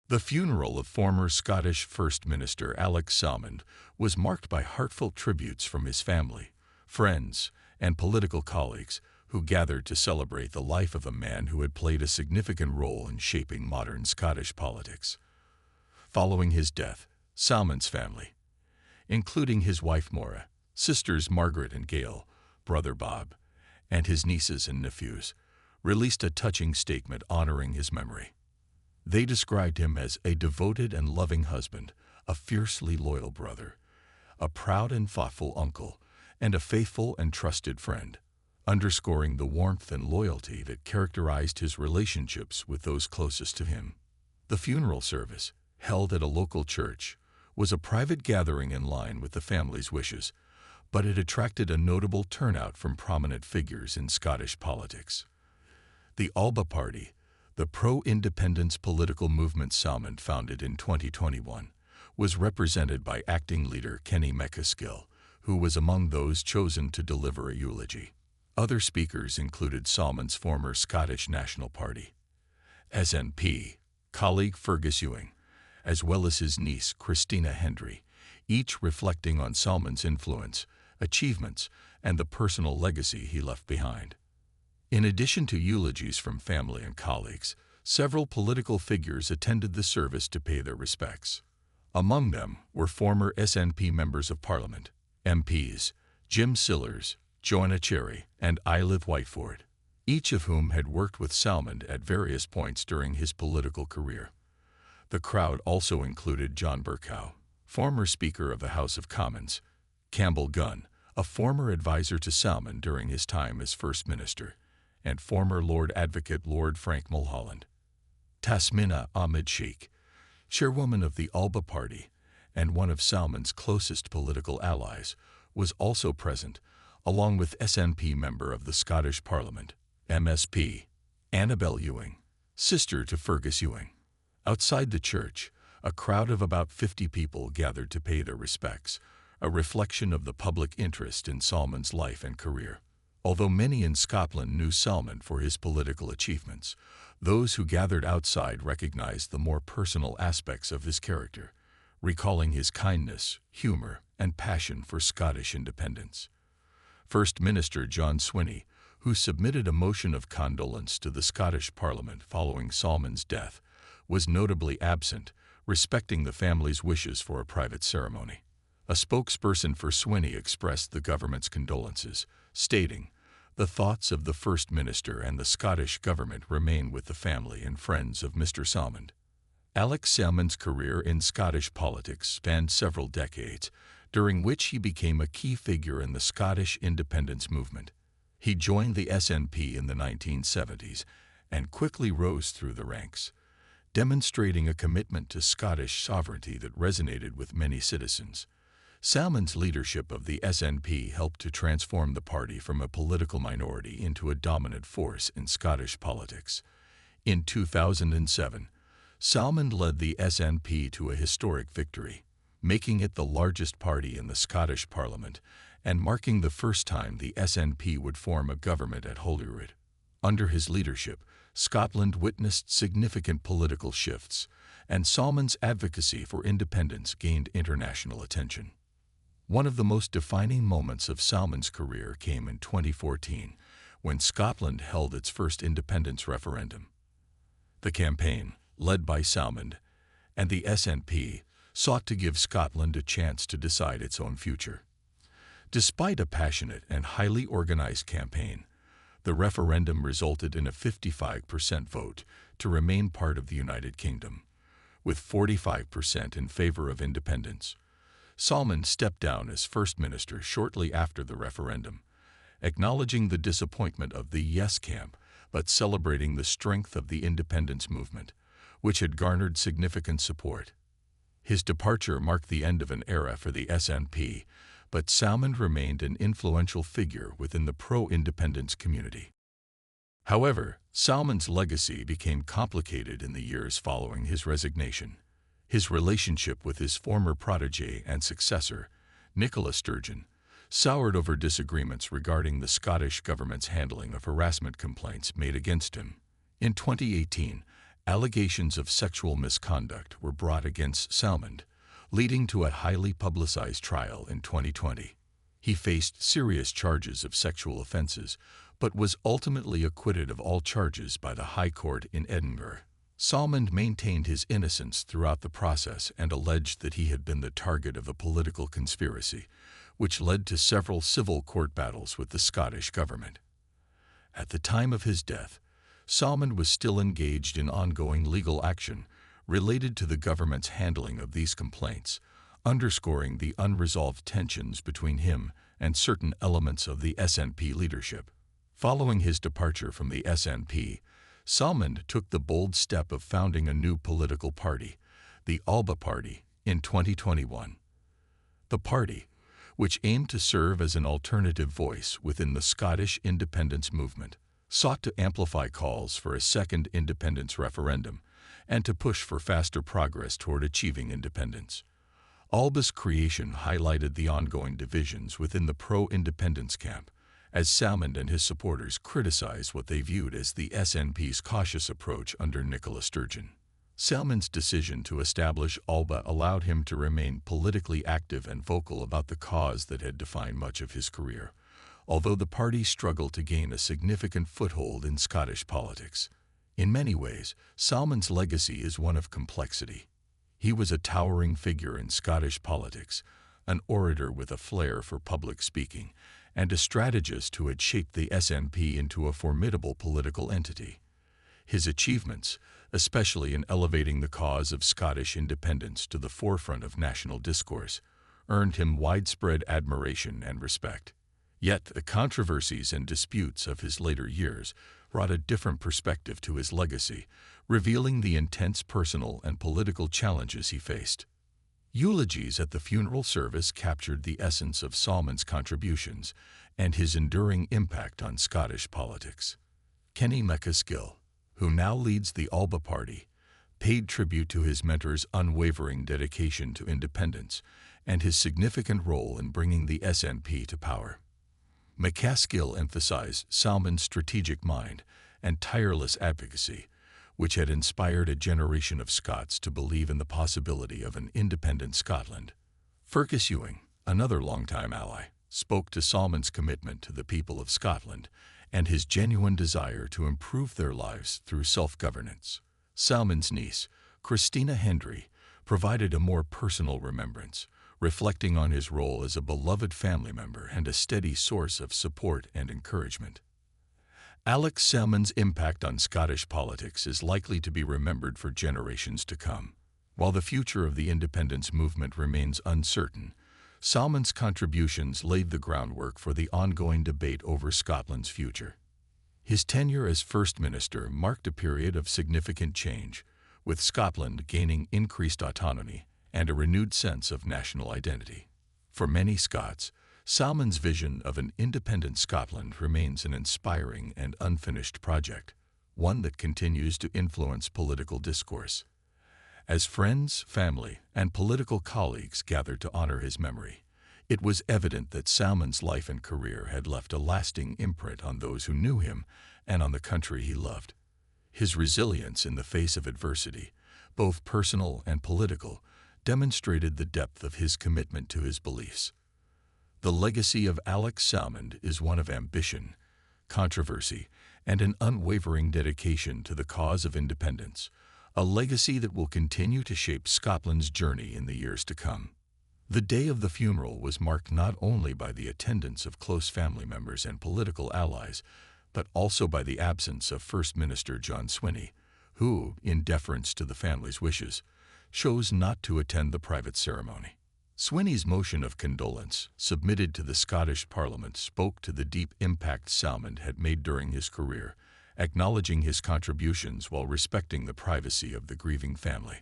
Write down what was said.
The funeral of former Scottish First Minister Alex Salmond was marked by heartfelt tributes from his family, friends, and political colleagues who gathered to celebrate the life of a man who had played a significant role in shaping modern Scottish politics. Following his death, Salmond's family, including his wife Moira, sisters Margaret and Gail, brother Bob, and his nieces and nephews, released a touching statement honoring his memory. They described him as a devoted and loving husband, a fiercely loyal brother, a proud and thoughtful uncle, and a faithful and trusted friend, underscoring the warmth and loyalty that characterized his relationships with those closest to him. The funeral service, held at a local church, was a private gathering in line with the family's wishes, but it attracted a notable turnout from prominent figures in Scottish politics. The Alba Party, the pro-independence political movement Salmond founded in 2021, was represented by acting leader Kenny MacAskill, who was among those chosen to deliver a eulogy. Other speakers included Salmond's former Scottish National Party (SNP) colleague Fergus Ewing, as well as his niece Christina Hendry, each reflecting on Salmond's influence, achievements, and the personal legacy he left behind. In addition to eulogies from family and colleagues, several political figures attended the service to pay their respects. Among them were former SNP members of Parliament, MPs, Jim Sillars, Joanna Cherry, and Eilidh Whiteford, each of whom had worked with Salmond at various points during his political career. The crowd also included John Bercow, former Speaker of the House of Commons, Campbell Gunn, a former advisor to Salmond during his time as First Minister, and former Lord Advocate Lord Frank Mulholland. Tasmina Ahmed Sheikh, chairwoman of the Alba Party and one of Salmond's closest political allies, was also present, along with SNP member of the Scottish Parliament, MSP, Annabel Ewing, sister to Fergus Ewing. Outside the church, a crowd of about 50 people gathered to pay their respects, a reflection of the public interest in Salmond's life and career. Although many in Scotland knew Salmond for his political achievements, those who gathered outside recognized the more personal aspects of his character, recalling his kindness, humor, and passion for Scottish independence. First Minister John Swinney, who submitted a motion of condolence to the Scottish Parliament following Salmond's death, was notably absent, respecting the family's wishes for a private ceremony. A spokesperson for Swinney expressed the government's condolences, stating, "The thoughts of the First Minister and the Scottish government remain with the family and friends of Mr. Salmond." Alex Salmond's career in Scottish politics spanned several decades, during which he became a key figure in the Scottish independence movement. He joined the SNP in the 1970s and quickly rose through the ranks, demonstrating a commitment to Scottish sovereignty that resonated with many citizens. Salmond's leadership of the SNP helped to transform the party from a political minority into a dominant force in Scottish politics. In 2007, Salmond led the SNP to a historic victory, making it the largest party in the Scottish Parliament and marking the first time the SNP would form a government at Holyrood. Under his leadership, Scotland witnessed significant political shifts, and Salmond's advocacy for independence gained international attention. One of the most defining moments of Salmond's career came in 2014, when Scotland held its first independence referendum. The campaign, led by Salmond and the SNP, sought to give Scotland a chance to decide its own future. Despite a passionate and highly organized campaign, the referendum resulted in a 55% vote to remain part of the United Kingdom, with 45% in favor of independence. Salmond stepped down as First Minister shortly after the referendum, acknowledging the disappointment of the Yes camp, but celebrating the strength of the independence movement, which had garnered significant support. His departure marked the end of an era for the SNP, but Salmond remained an influential figure within the pro-independence community. However, Salmond's legacy became complicated in the years following his resignation. His relationship with his former protege and successor, Nicola Sturgeon, soured over disagreements regarding the Scottish government's handling of harassment complaints made against him. In 2018, Allegations of sexual misconduct were brought against Salmond, leading to a highly publicized trial in 2020. He faced serious charges of sexual offenses, but was ultimately acquitted of all charges by the High Court in Edinburgh. Salmond maintained his innocence throughout the process and alleged that he had been the target of a political conspiracy, which led to several civil court battles with the Scottish government. At the time of his death, Salmond was still engaged in ongoing legal action related to the government's handling of these complaints, underscoring the unresolved tensions between him and certain elements of the SNP leadership. Following his departure from the SNP, Salmond took the bold step of founding a new political party, the Alba Party, in 2021. The party, which aimed to serve as an alternative voice within the Scottish independence movement, sought to amplify calls for a second independence referendum and to push for faster progress toward achieving independence. Alba's creation highlighted the ongoing divisions within the pro-independence camp, as Salmond and his supporters criticized what they viewed as the SNP's cautious approach under Nicola Sturgeon. Salmond's decision to establish Alba allowed him to remain politically active and vocal about the cause that had defined much of his career, although the party struggled to gain a significant foothold in Scottish politics. In many ways, Salmond's legacy is one of complexity. He was a towering figure in Scottish politics, an orator with a flair for public speaking, and a strategist who had shaped the SNP into a formidable political entity. His achievements, especially in elevating the cause of Scottish independence to the forefront of national discourse, earned him widespread admiration and respect. Yet the controversies and disputes of his later years brought a different perspective to his legacy, revealing the intense personal and political challenges he faced. Eulogies at the funeral service captured the essence of Salmond's contributions and his enduring impact on Scottish politics. Kenny MacAskill, who now leads the Alba Party, paid tribute to his mentor's unwavering dedication to independence and his significant role in bringing the SNP to power. MacAskill emphasized Salmond's strategic mind and tireless advocacy, which had inspired a generation of Scots to believe in the possibility of an independent Scotland. Fergus Ewing, another longtime ally, spoke to Salmond's commitment to the people of Scotland and his genuine desire to improve their lives through self-governance. Salmond's niece, Christina Hendry, provided a more personal remembrance, reflecting on his role as a beloved family member and a steady source of support and encouragement. Salmond's impact on Scottish politics is likely to be remembered for generations to come. While the future of the independence movement remains uncertain, Salmond's contributions laid the groundwork for the ongoing debate over Scotland's future. His tenure as First Minister marked a period of significant change, with Scotland gaining increased autonomy and a renewed sense of national identity. For many Scots, Salmond's vision of an independent Scotland remains an inspiring and unfinished project, one that continues to influence political discourse. As friends, family, and political colleagues gathered to honor his memory, it was evident that Salmond's life and career had left a lasting imprint on those who knew him and on the country he loved. His resilience in the face of adversity, both personal and political, demonstrated the depth of his commitment to his beliefs. The legacy of Salmond is one of ambition, controversy, and an unwavering dedication to the cause of independence, a legacy that will continue to shape Scotland's journey in the years to come. The day of the funeral was marked not only by the attendance of close family members and political allies, but also by the absence of First Minister John Swinney, who, in deference to the family's wishes, chose not to attend the private ceremony. Swinney's motion of condolence, submitted to the Scottish Parliament, spoke to the deep impact Salmond had made during his career, acknowledging his contributions while respecting the privacy of the grieving family.